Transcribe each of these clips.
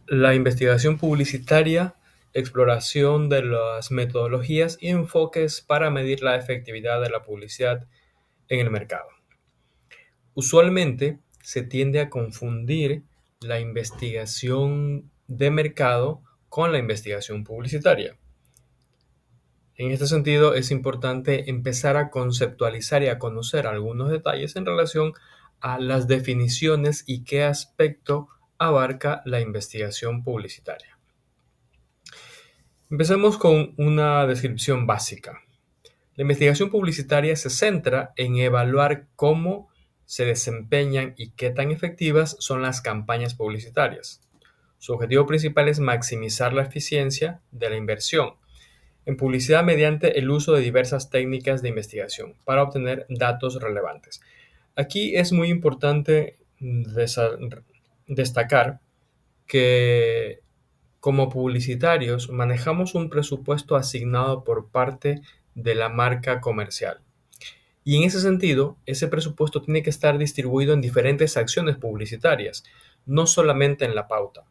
La investigación publicitaria, exploración de las metodologías y enfoques para medir la efectividad de la publicidad en el mercado. Usualmente se tiende a confundir la investigación de mercado con la investigación publicitaria. En este sentido, es importante empezar a conceptualizar y a conocer algunos detalles en relación a las definiciones y qué aspecto abarca la investigación publicitaria. Empecemos con una descripción básica. La investigación publicitaria se centra en evaluar cómo se desempeñan y qué tan efectivas son las campañas publicitarias. Su objetivo principal es maximizar la eficiencia de la inversión en publicidad mediante el uso de diversas técnicas de investigación para obtener datos relevantes. Aquí es muy importante destacar que como publicitarios manejamos un presupuesto asignado por parte de la marca comercial. Y en ese sentido, ese presupuesto tiene que estar distribuido en diferentes acciones publicitarias, no solamente en la pauta.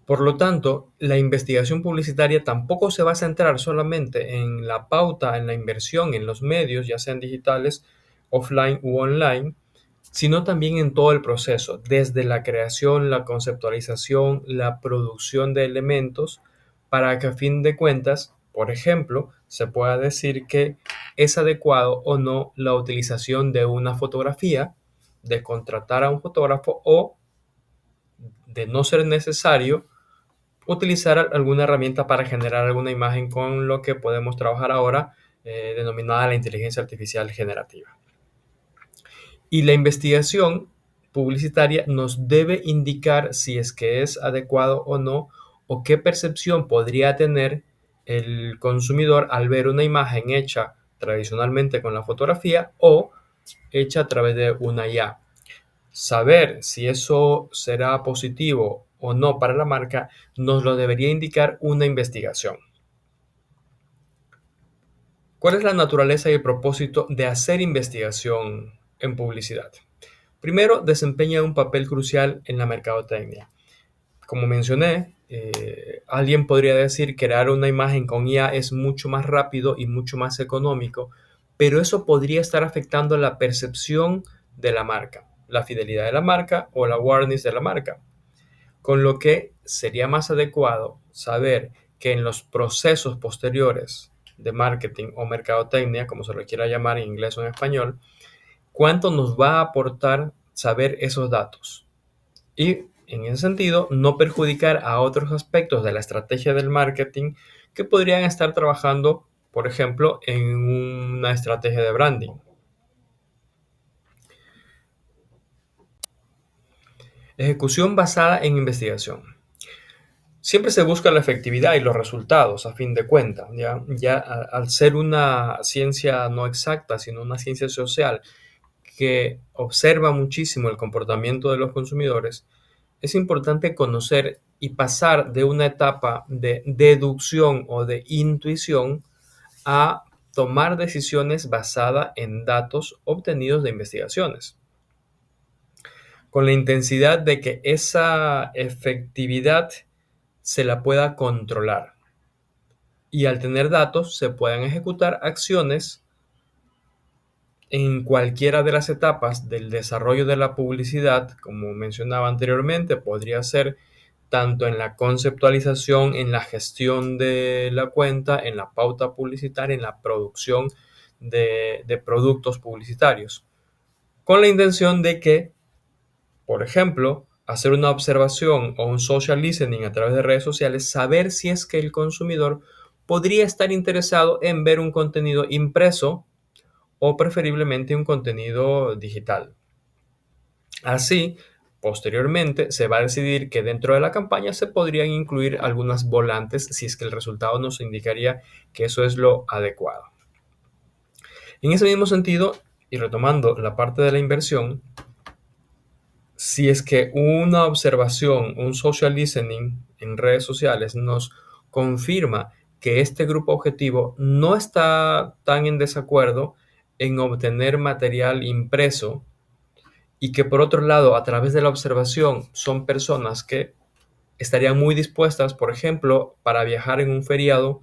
Por lo tanto, la investigación publicitaria tampoco se va a centrar solamente en la pauta, en la inversión, en los medios, ya sean digitales, offline u online, sino también en todo el proceso, desde la creación, la conceptualización, la producción de elementos, para que a fin de cuentas, por ejemplo, se pueda decir que es adecuado o no la utilización de una fotografía, de contratar a un fotógrafo o, de no ser necesario, utilizar alguna herramienta para generar alguna imagen con lo que podemos trabajar ahora, denominada la inteligencia artificial generativa. Y la investigación publicitaria nos debe indicar si es que es adecuado o no, o qué percepción podría tener el consumidor al ver una imagen hecha tradicionalmente con la fotografía o hecha a través de una IA. Saber si eso será positivo o no para la marca nos lo debería indicar una investigación. ¿Cuál es la naturaleza y el propósito de hacer investigación en publicidad? Primero, desempeña un papel crucial en la mercadotecnia. Como mencioné, alguien podría decir que crear una imagen con IA es mucho más rápido y mucho más económico, pero eso podría estar afectando la percepción de la marca, la fidelidad de la marca o la awareness de la marca. Con lo que sería más adecuado saber que en los procesos posteriores de marketing o mercadotecnia, como se lo quiera llamar en inglés o en español, cuánto nos va a aportar saber esos datos. Y en ese sentido, no perjudicar a otros aspectos de la estrategia del marketing que podrían estar trabajando, por ejemplo, en una estrategia de branding. Ejecución basada en investigación. Siempre se busca la efectividad y los resultados a fin de cuentas. Ya al ser una ciencia no exacta, sino una ciencia social que observa muchísimo el comportamiento de los consumidores, es importante conocer y pasar de una etapa de deducción o de intuición a tomar decisiones basadas en datos obtenidos de investigaciones, con la intensidad de que esa efectividad se la pueda controlar y al tener datos se puedan ejecutar acciones en cualquiera de las etapas del desarrollo de la publicidad. Como mencionaba anteriormente, podría ser tanto en la conceptualización, en la gestión de la cuenta, en la pauta publicitaria, en la producción de productos publicitarios, con la intención de que, por ejemplo, hacer una observación o un social listening a través de redes sociales, saber si es que el consumidor podría estar interesado en ver un contenido impreso o preferiblemente un contenido digital. Así, posteriormente se va a decidir que dentro de la campaña se podrían incluir algunas volantes si es que el resultado nos indicaría que eso es lo adecuado. En ese mismo sentido, y retomando la parte de la inversión, si es que una observación, un social listening en redes sociales nos confirma que este grupo objetivo no está tan en desacuerdo en obtener material impreso y que por otro lado, a través de la observación, son personas que estarían muy dispuestas, por ejemplo, para viajar en un feriado,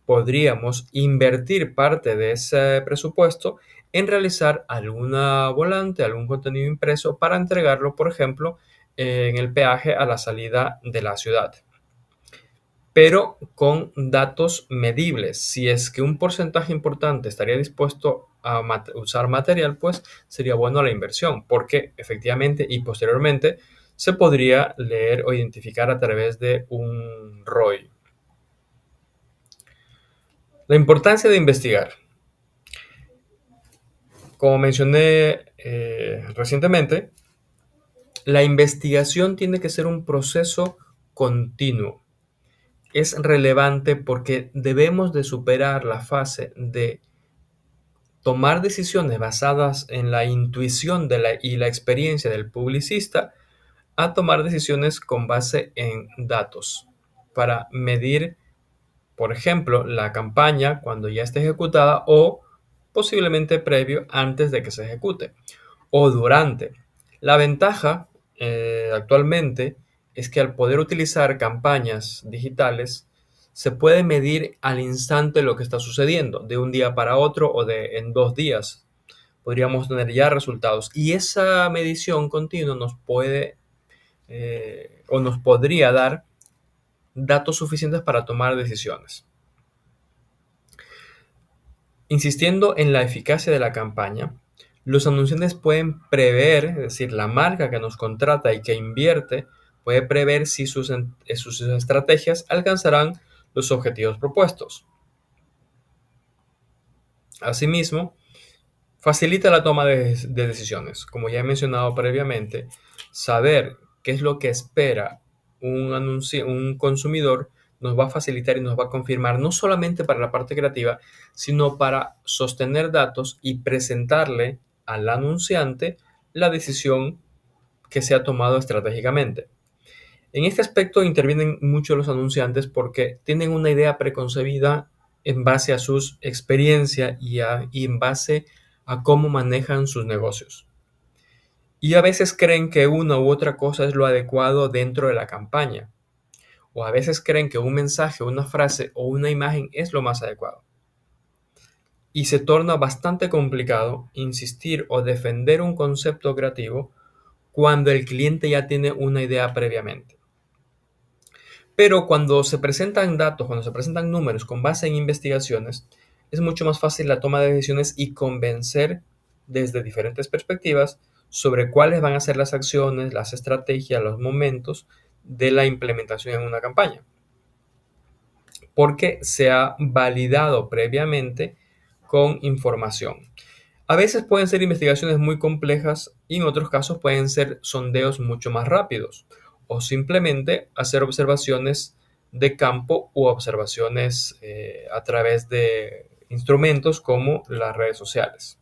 podríamos invertir parte de ese presupuesto en realizar alguna volante, algún contenido impreso para entregarlo, por ejemplo, en el peaje a la salida de la ciudad, pero con datos medibles. Si es que un porcentaje importante estaría dispuesto a usar material, pues sería bueno la inversión, porque efectivamente y posteriormente se podría leer o identificar a través de un ROI. La importancia de investigar. Como mencioné recientemente, la investigación tiene que ser un proceso continuo. Es relevante porque debemos de superar la fase de tomar decisiones basadas en la intuición y la experiencia del publicista a tomar decisiones con base en datos para medir, por ejemplo, la campaña cuando ya esté ejecutada o posiblemente previo antes de que se ejecute o durante. La ventaja actualmente es que al poder utilizar campañas digitales, se puede medir al instante lo que está sucediendo, de un día para otro o en 2 días. Podríamos tener ya resultados y esa medición continua nos puede o nos podría dar datos suficientes para tomar decisiones. Insistiendo en la eficacia de la campaña, los anunciantes pueden prever, es decir, la marca que nos contrata y que invierte, puede prever si sus estrategias alcanzarán los objetivos propuestos. Asimismo, facilita la toma de decisiones. Como ya he mencionado previamente, saber qué es lo que espera un consumidor nos va a facilitar y nos va a confirmar no solamente para la parte creativa, sino para sostener datos y presentarle al anunciante la decisión que se ha tomado estratégicamente. En este aspecto intervienen mucho los anunciantes porque tienen una idea preconcebida en base a sus experiencias y en base a cómo manejan sus negocios. Y a veces creen que una u otra cosa es lo adecuado dentro de la campaña. O a veces creen que un mensaje, una frase o una imagen es lo más adecuado. Y se torna bastante complicado insistir o defender un concepto creativo cuando el cliente ya tiene una idea previamente. Pero cuando se presentan datos, cuando se presentan números con base en investigaciones, es mucho más fácil la toma de decisiones y convencer desde diferentes perspectivas sobre cuáles van a ser las acciones, las estrategias, los momentos de la implementación en una campaña. Porque se ha validado previamente con información. A veces pueden ser investigaciones muy complejas y en otros casos pueden ser sondeos mucho más rápidos o simplemente hacer observaciones de campo u observaciones a través de instrumentos como las redes sociales.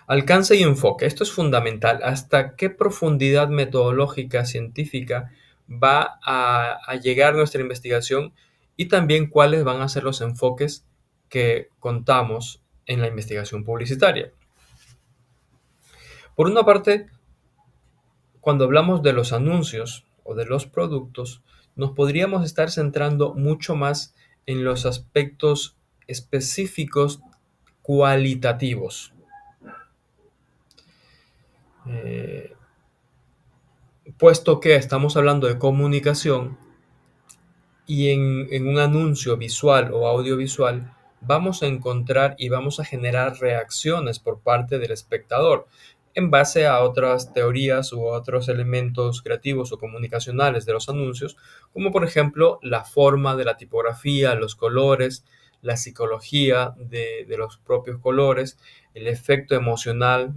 Alcance y enfoque. Esto es fundamental. ¿Hasta qué profundidad metodológica, científica va a llegar nuestra investigación? Y también cuáles van a ser los enfoques que contamos en la investigación publicitaria. Por una parte, cuando hablamos de los anuncios o de los productos, nos podríamos estar centrando mucho más en los aspectos específicos cualitativos. Eh, Puesto que estamos hablando de comunicación y en un anuncio visual o audiovisual, vamos a encontrar y vamos a generar reacciones por parte del espectador en base a otras teorías u otros elementos creativos o comunicacionales de los anuncios, como por ejemplo la forma de la tipografía, los colores, la psicología de los propios colores, el efecto emocional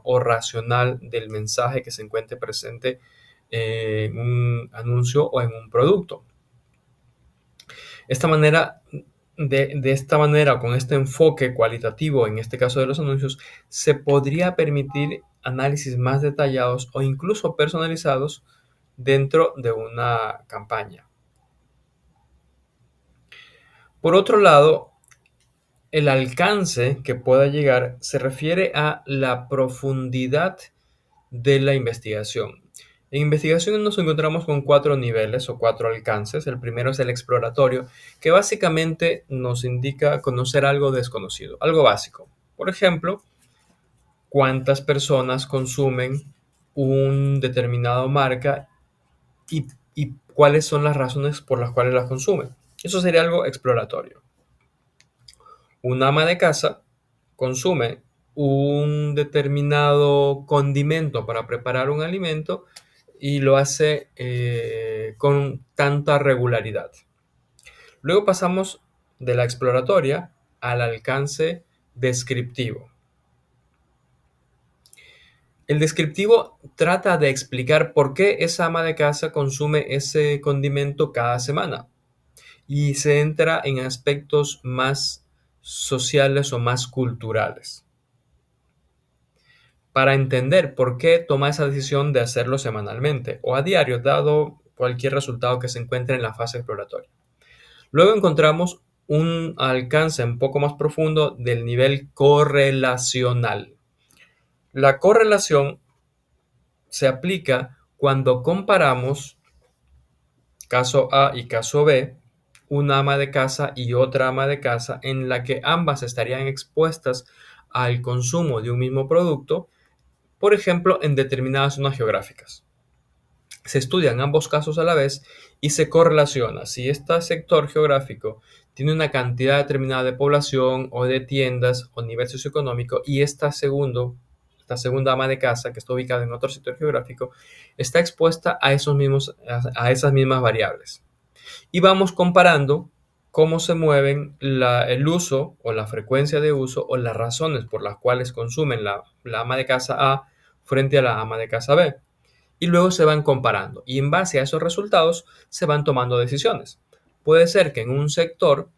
o racional del mensaje que se encuentre presente en un anuncio o en un producto. De esta manera, con este enfoque cualitativo, en este caso de los anuncios, se podría permitir análisis más detallados o incluso personalizados dentro de una campaña. Por otro lado, el alcance que pueda llegar se refiere a la profundidad de la investigación. En investigación nos encontramos con 4 niveles o 4 alcances. El primero es el exploratorio, que básicamente nos indica conocer algo desconocido, algo básico. Por ejemplo, cuántas personas consumen un determinado marca y cuáles son las razones por las cuales las consumen. Eso sería algo exploratorio. Un ama de casa consume un determinado condimento para preparar un alimento y lo hace con tanta regularidad. Luego pasamos de la exploratoria al alcance descriptivo. El descriptivo trata de explicar por qué esa ama de casa consume ese condimento cada semana y se entra en aspectos más sociales o más culturales para entender por qué toma esa decisión de hacerlo semanalmente o a diario, dado cualquier resultado que se encuentre en la fase exploratoria. Luego encontramos un alcance un poco más profundo del nivel correlacional. La correlación se aplica cuando comparamos caso A y caso B, una ama de casa y otra ama de casa en la que ambas estarían expuestas al consumo de un mismo producto, por ejemplo, en determinadas zonas geográficas. Se estudian ambos casos a la vez y se correlaciona si este sector geográfico tiene una cantidad determinada de población o de tiendas o nivel socioeconómico y esta segunda ama de casa que está ubicada en otro sector geográfico está expuesta a esas mismas variables. Y vamos comparando cómo se mueven el uso o la frecuencia de uso o las razones por las cuales consumen la ama de casa A frente a la ama de casa B. Y luego se van comparando y en base a esos resultados se van tomando decisiones. Puede ser que en un sector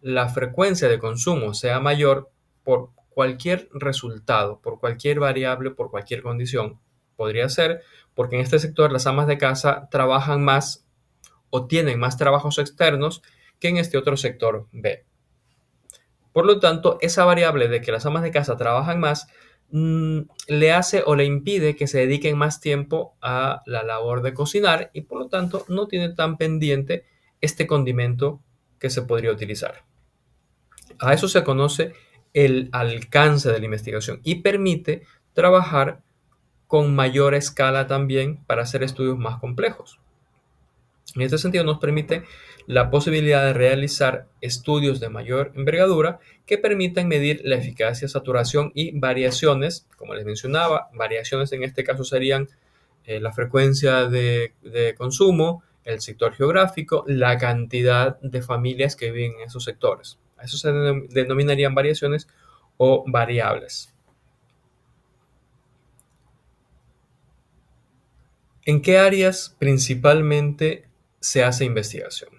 la frecuencia de consumo sea mayor por cualquier resultado, por cualquier variable, por cualquier condición. Podría ser porque en este sector las amas de casa trabajan más o tienen más trabajos externos que en este otro sector B. Por lo tanto, esa variable de que las amas de casa trabajan más le hace o le impide que se dediquen más tiempo a la labor de cocinar y por lo tanto no tiene tan pendiente este condimento que se podría utilizar. A eso se conoce el alcance de la investigación y permite trabajar con mayor escala también para hacer estudios más complejos. En este sentido, nos permite la posibilidad de realizar estudios de mayor envergadura que permitan medir la eficacia, saturación y variaciones. Como les mencionaba, variaciones en este caso serían la frecuencia de consumo, el sector geográfico, la cantidad de familias que viven en esos sectores. A eso se denominarían variaciones o variables. ¿En qué áreas principalmente se hace investigación?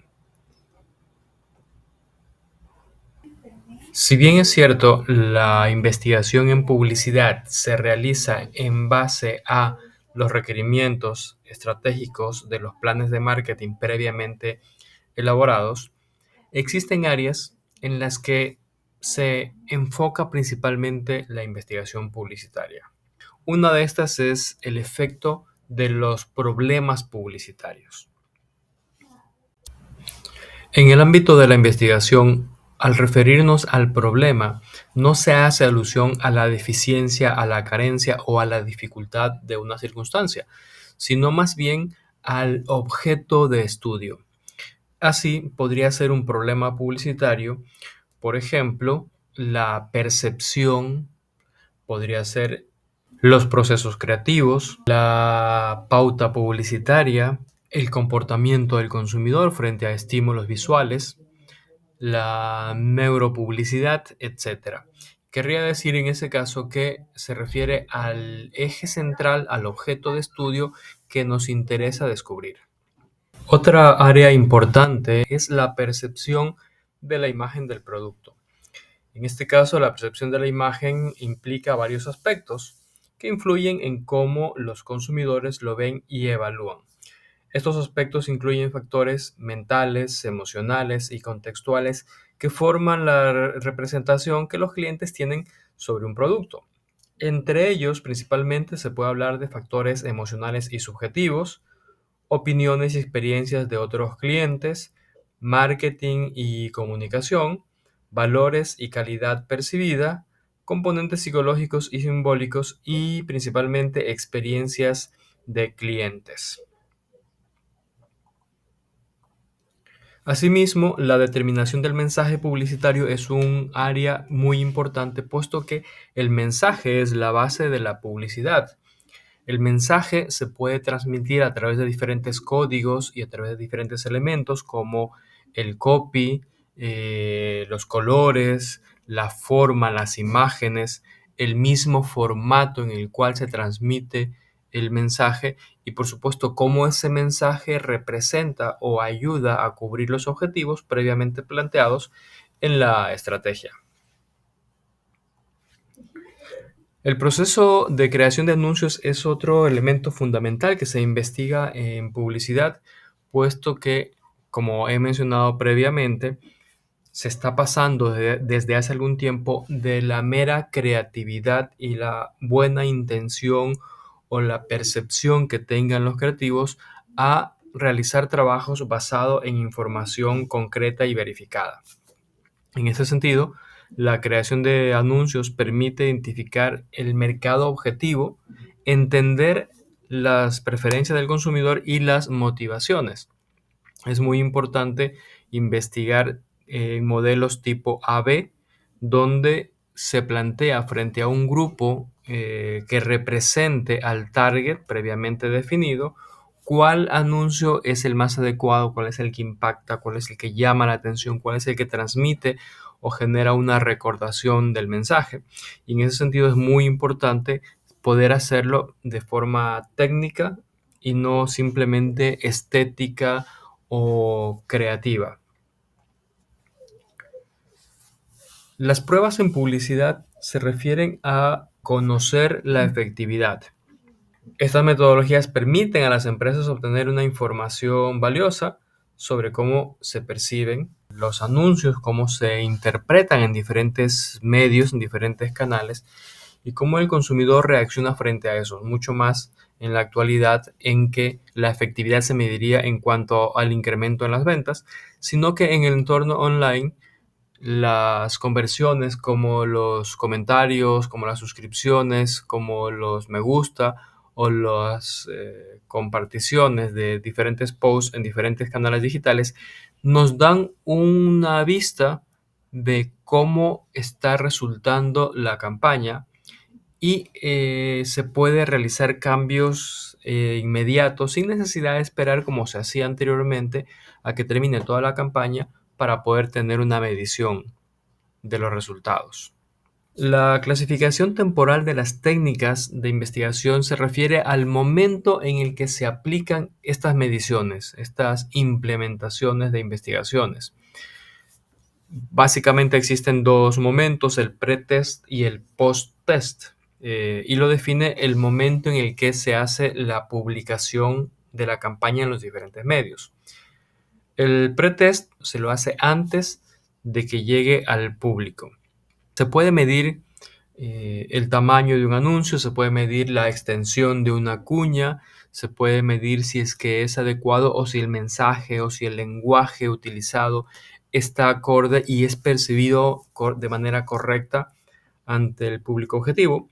Si bien es cierto, la investigación en publicidad se realiza en base a los requerimientos estratégicos de los planes de marketing previamente elaborados, existen áreas en las que se enfoca principalmente la investigación publicitaria. Una de estas es el efecto de los problemas publicitarios. En el ámbito de la investigación, al referirnos al problema, no se hace alusión a la deficiencia, a la carencia o a la dificultad de una circunstancia, sino más bien al objeto de estudio. Así podría ser un problema publicitario, por ejemplo, la percepción, podría ser los procesos creativos, la pauta publicitaria, el comportamiento del consumidor frente a estímulos visuales, la neuropublicidad, etcétera. Querría decir en ese caso que se refiere al eje central, al objeto de estudio que nos interesa descubrir. Otra área importante es la percepción de la imagen del producto. En este caso, la percepción de la imagen implica varios aspectos que influyen en cómo los consumidores lo ven y evalúan. Estos aspectos incluyen factores mentales, emocionales y contextuales que forman la representación que los clientes tienen sobre un producto. Entre ellos, principalmente, se puede hablar de factores emocionales y subjetivos, opiniones y experiencias de otros clientes, marketing y comunicación, valores y calidad percibida, componentes psicológicos y simbólicos y principalmente experiencias de clientes. Asimismo, la determinación del mensaje publicitario es un área muy importante, puesto que el mensaje es la base de la publicidad. El mensaje se puede transmitir a través de diferentes códigos y a través de diferentes elementos como el copy, los colores, la forma, las imágenes, el mismo formato en el cual se transmite el mensaje y por supuesto cómo ese mensaje representa o ayuda a cubrir los objetivos previamente planteados en la estrategia. El proceso de creación de anuncios es otro elemento fundamental que se investiga en publicidad, puesto que, como he mencionado previamente, se está pasando desde hace algún tiempo de la mera creatividad y la buena intención o la percepción que tengan los creativos a realizar trabajos basados en información concreta y verificada. En ese sentido, la creación de anuncios permite identificar el mercado objetivo, entender las preferencias del consumidor y las motivaciones. Es muy importante investigar modelos tipo A/B, donde se plantea frente a un grupo que represente al target previamente definido, cuál anuncio es el más adecuado, cuál es el que impacta, cuál es el que llama la atención, cuál es el que transmite o genera una recordación del mensaje. Y en ese sentido es muy importante poder hacerlo de forma técnica y no simplemente estética o creativa. Las pruebas en publicidad se refieren a conocer la efectividad. Estas metodologías permiten a las empresas obtener una información valiosa sobre cómo se perciben los anuncios, cómo se interpretan en diferentes medios, en diferentes canales y cómo el consumidor reacciona frente a eso, mucho más en la actualidad en que la efectividad se mediría en cuanto al incremento en las ventas, sino que en el entorno online las conversiones como los comentarios, como las suscripciones, como los me gusta o las comparticiones de diferentes posts en diferentes canales digitales nos dan una vista de cómo está resultando la campaña y se puede realizar cambios inmediatos sin necesidad de esperar como se hacía anteriormente a que termine toda la campaña para poder tener una medición de los resultados. La clasificación temporal de las técnicas de investigación se refiere al momento en el que se aplican estas mediciones, estas implementaciones de investigaciones. Básicamente existen dos momentos, el pretest y el post-test, y lo define el momento en el que se hace la publicación de la campaña en los diferentes medios. El pretest se lo hace antes de que llegue al público. Se puede medir el tamaño de un anuncio, se puede medir la extensión de una cuña, se puede medir si es que es adecuado o si el mensaje o si el lenguaje utilizado está acorde y es percibido de manera correcta ante el público objetivo.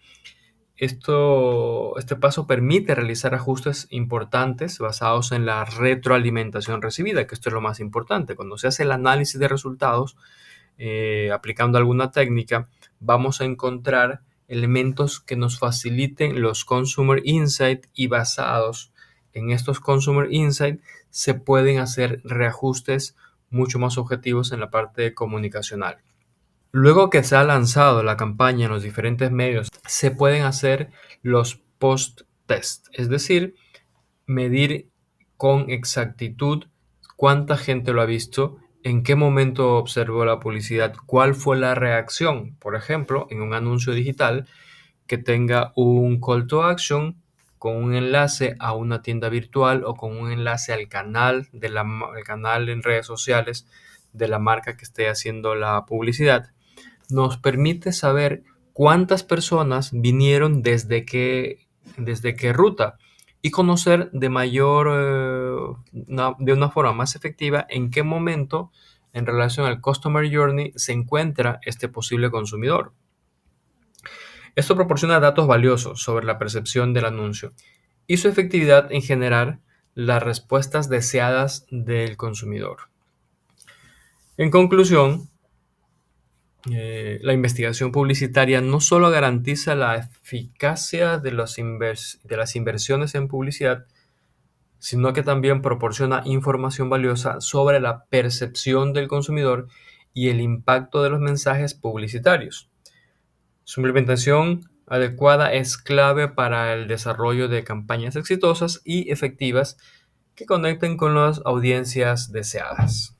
Este paso permite realizar ajustes importantes basados en la retroalimentación recibida, que esto es lo más importante. Cuando se hace el análisis de resultados, aplicando alguna técnica, vamos a encontrar elementos que nos faciliten los Consumer Insight y basados en estos Consumer Insight se pueden hacer reajustes mucho más objetivos en la parte comunicacional. Luego que se ha lanzado la campaña en los diferentes medios, se pueden hacer los post-test, es decir, medir con exactitud cuánta gente lo ha visto, en qué momento observó la publicidad, cuál fue la reacción, por ejemplo, en un anuncio digital que tenga un call to action con un enlace a una tienda virtual o con un enlace al canal, al canal en redes sociales de la marca que esté haciendo la publicidad, nos permite saber cuántas personas vinieron desde qué ruta y conocer de una forma más efectiva en qué momento en relación al Customer Journey se encuentra este posible consumidor. Esto proporciona datos valiosos sobre la percepción del anuncio y su efectividad en generar las respuestas deseadas del consumidor. En conclusión, la investigación publicitaria no solo garantiza la eficacia de las inversiones en publicidad, sino que también proporciona información valiosa sobre la percepción del consumidor y el impacto de los mensajes publicitarios. Su implementación adecuada es clave para el desarrollo de campañas exitosas y efectivas que conecten con las audiencias deseadas.